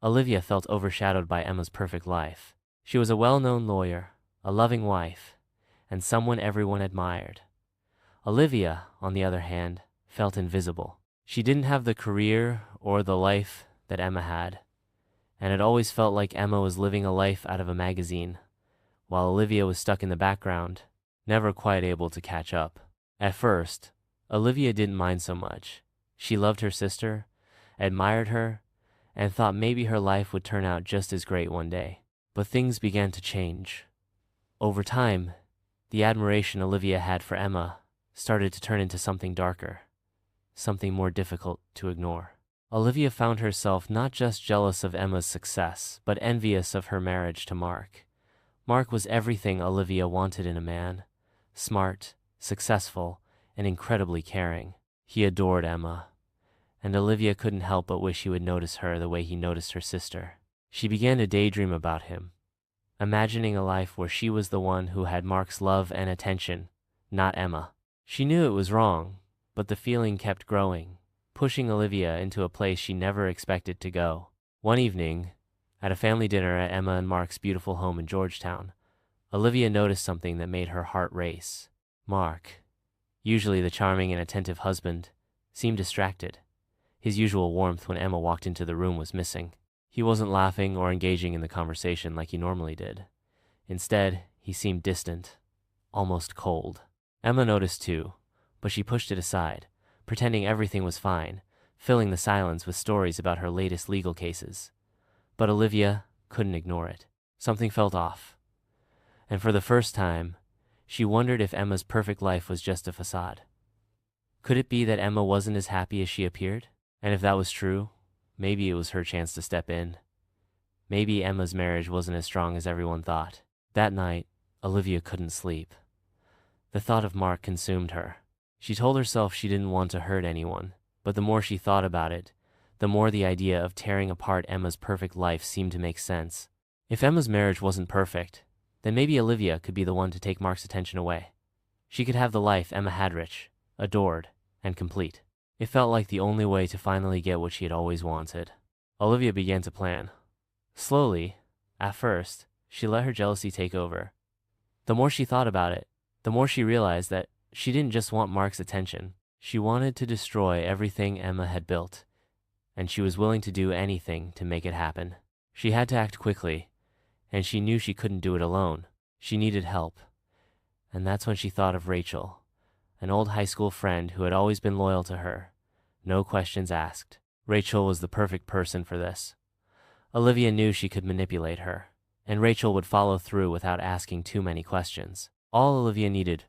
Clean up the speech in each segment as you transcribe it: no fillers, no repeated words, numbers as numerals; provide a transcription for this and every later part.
Olivia felt overshadowed by Emma's perfect life. She was a well-known lawyer, a loving wife, and someone everyone admired. Olivia, on the other hand, felt invisible. She didn't have the career or the life that Emma had, and it always felt like Emma was living a life out of a magazine, while Olivia was stuck in the background, never quite able to catch up. At first, Olivia didn't mind so much. She loved her sister, admired her, and thought maybe her life would turn out just as great one day. But things began to change. Over time, the admiration Olivia had for Emma started to turn into something darker, something more difficult to ignore. Olivia found herself not just jealous of Emma's success, but envious of her marriage to Mark. Mark was everything Olivia wanted in a man: smart, successful, and incredibly caring. He adored Emma, and Olivia couldn't help but wish he would notice her the way he noticed her sister. She began to daydream about him, imagining a life where she was the one who had Mark's love and attention, not Emma. She knew it was wrong, but the feeling kept growing, pushing Olivia into a place she never expected to go. One evening, at a family dinner at Emma and Mark's beautiful home in Georgetown, Olivia noticed something that made her heart race. Mark, usually the charming and attentive husband, seemed distracted. His usual warmth when Emma walked into the room was missing. He wasn't laughing or engaging in the conversation like he normally did. Instead, he seemed distant, almost cold. Emma noticed too, but she pushed it aside, pretending everything was fine, filling the silence with stories about her latest legal cases. But Olivia couldn't ignore it. Something felt off. And for the first time, she wondered if Emma's perfect life was just a facade. Could it be that Emma wasn't as happy as she appeared? And if that was true, maybe it was her chance to step in. Maybe Emma's marriage wasn't as strong as everyone thought. That night, Olivia couldn't sleep. The thought of Mark consumed her. She told herself she didn't want to hurt anyone, but the more she thought about it, the more the idea of tearing apart Emma's perfect life seemed to make sense. If Emma's marriage wasn't perfect, then maybe Olivia could be the one to take Mark's attention away. She could have the life Emma had: rich, adored, and complete. It felt like the only way to finally get what she had always wanted. Olivia began to plan. Slowly, at first, she let her jealousy take over. The more she thought about it, the more she realized that she didn't just want Mark's attention. She wanted to destroy everything Emma had built, and she was willing to do anything to make it happen. She had to act quickly, and she knew she couldn't do it alone. She needed help. And that's when she thought of Rachel, an old high school friend who had always been loyal to her, no questions asked. Rachel was the perfect person for this. Olivia knew she could manipulate her, and Rachel would follow through without asking too many questions. All Olivia needed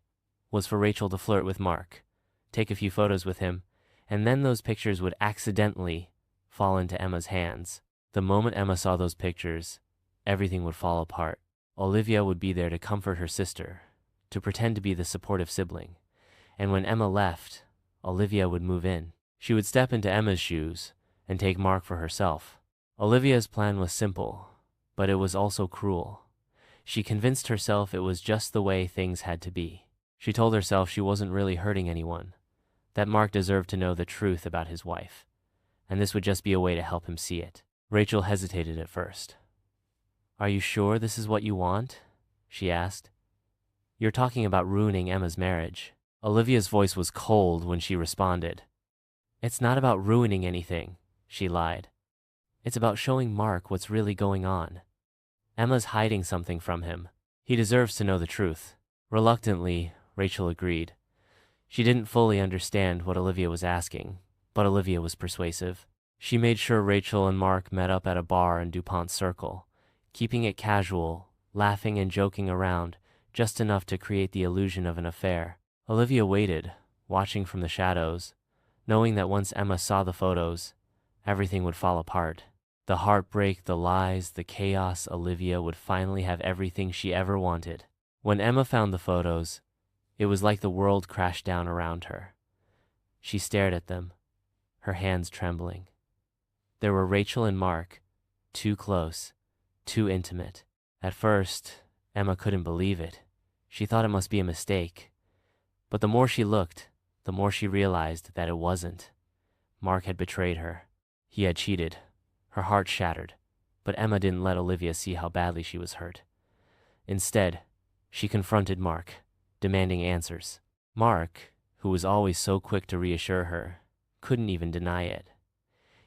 was for Rachel to flirt with Mark, take a few photos with him, and then those pictures would accidentally fall into Emma's hands. The moment Emma saw those pictures, everything would fall apart. Olivia would be there to comfort her sister, to pretend to be the supportive sibling. And when Emma left, Olivia would move in. She would step into Emma's shoes and take Mark for herself. Olivia's plan was simple, but it was also cruel. She convinced herself it was just the way things had to be. She told herself she wasn't really hurting anyone, that Mark deserved to know the truth about his wife, and this would just be a way to help him see it. Rachel hesitated at first. "Are you sure this is what you want?" she asked. "You're talking about ruining Emma's marriage." Olivia's voice was cold when she responded. "It's not about ruining anything," she lied. "It's about showing Mark what's really going on. Emma's hiding something from him. He deserves to know the truth." Reluctantly, Rachel agreed. She didn't fully understand what Olivia was asking, but Olivia was persuasive. She made sure Rachel and Mark met up at a bar in DuPont Circle, keeping it casual, laughing and joking around, just enough to create the illusion of an affair. Olivia waited, watching from the shadows, knowing that once Emma saw the photos, everything would fall apart. The heartbreak, the lies, the chaos. Olivia would finally have everything she ever wanted. When Emma found the photos, it was like the world crashed down around her. She stared at them, her hands trembling. There were Rachel and Mark, too close, too intimate. At first, Emma couldn't believe it. She thought it must be a mistake. But the more she looked, the more she realized that it wasn't. Mark had betrayed her. He had cheated. Her heart shattered. but Emma didn't let Olivia see how badly she was hurt. Instead, she confronted Mark, demanding answers. Mark, who was always so quick to reassure her, couldn't even deny it.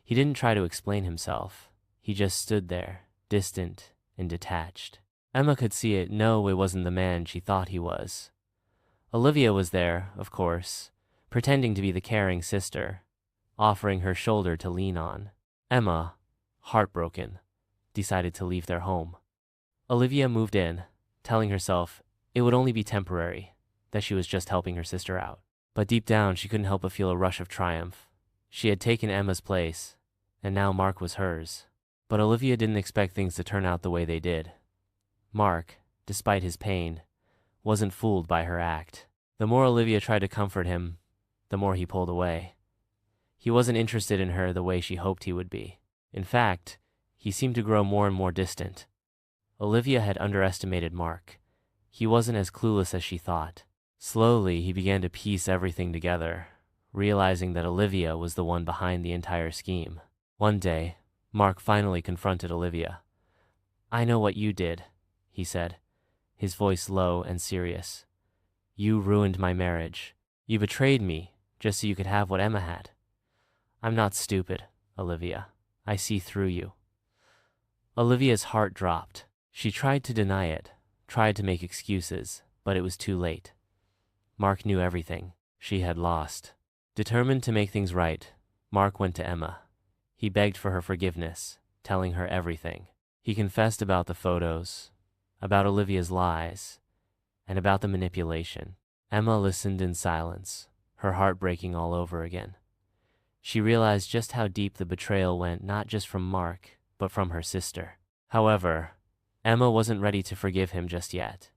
He didn't try to explain himself. He just stood there, distant and detached. Emma could see it. No, it wasn't the man she thought he was. Olivia was there, of course, pretending to be the caring sister, offering her shoulder to lean on. Emma, heartbroken, decided to leave their home. Olivia moved in, telling herself it would only be temporary, that she was just helping her sister out. But deep down, she couldn't help but feel a rush of triumph. She had taken Emma's place, and now Mark was hers. But Olivia didn't expect things to turn out the way they did. Mark, despite his pain, wasn't fooled by her act. The more Olivia tried to comfort him, the more he pulled away. He wasn't interested in her the way she hoped he would be. In fact, he seemed to grow more and more distant. Olivia had underestimated Mark. He wasn't as clueless as she thought. Slowly, he began to piece everything together, realizing that Olivia was the one behind the entire scheme. One day, Mark finally confronted Olivia. "I know what you did," he said, his voice low and serious. "You ruined my marriage. You betrayed me just so you could have what Emma had." "I'm not stupid, Olivia. I see through you." Olivia's heart dropped. She tried to deny it, tried to make excuses, but it was too late. Mark knew everything. She had lost. Determined to make things right, Mark went to Emma. He begged for her forgiveness, telling her everything. He confessed about the photos, about Olivia's lies, and about the manipulation. Emma listened in silence, her heart breaking all over again. She realized just how deep the betrayal went, not just from Mark, but from her sister. However, Emma wasn't ready to forgive him just yet.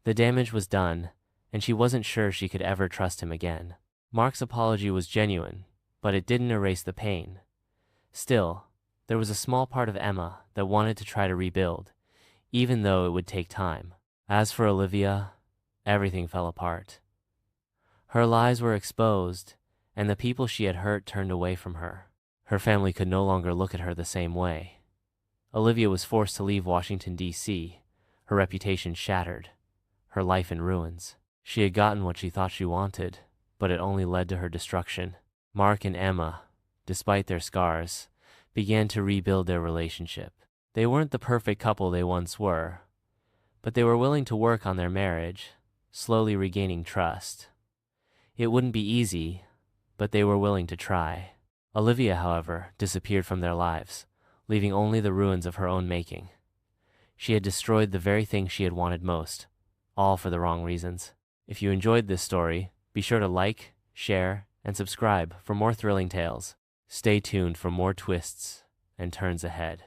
The damage was done, and she wasn't sure she could ever trust him again. Mark's apology was genuine, but it didn't erase the pain. Still, there was a small part of Emma that wanted to try to rebuild, even though it would take time. As for Olivia, everything fell apart. Her lies were exposed, and the people she had hurt turned away from her. Her family could no longer look at her the same way. Olivia was forced to leave Washington, D.C., her reputation shattered, her life in ruins. She had gotten what she thought she wanted, but it only led to her destruction. Mark and Emma, despite their scars, began to rebuild their relationship. They weren't the perfect couple they once were, but they were willing to work on their marriage, slowly regaining trust. It wouldn't be easy, but they were willing to try. Olivia, however, disappeared from their lives, leaving only the ruins of her own making. She had destroyed the very thing she had wanted most, all for the wrong reasons. If you enjoyed this story, be sure to like, share, and subscribe for more thrilling tales. Stay tuned for more twists and turns ahead.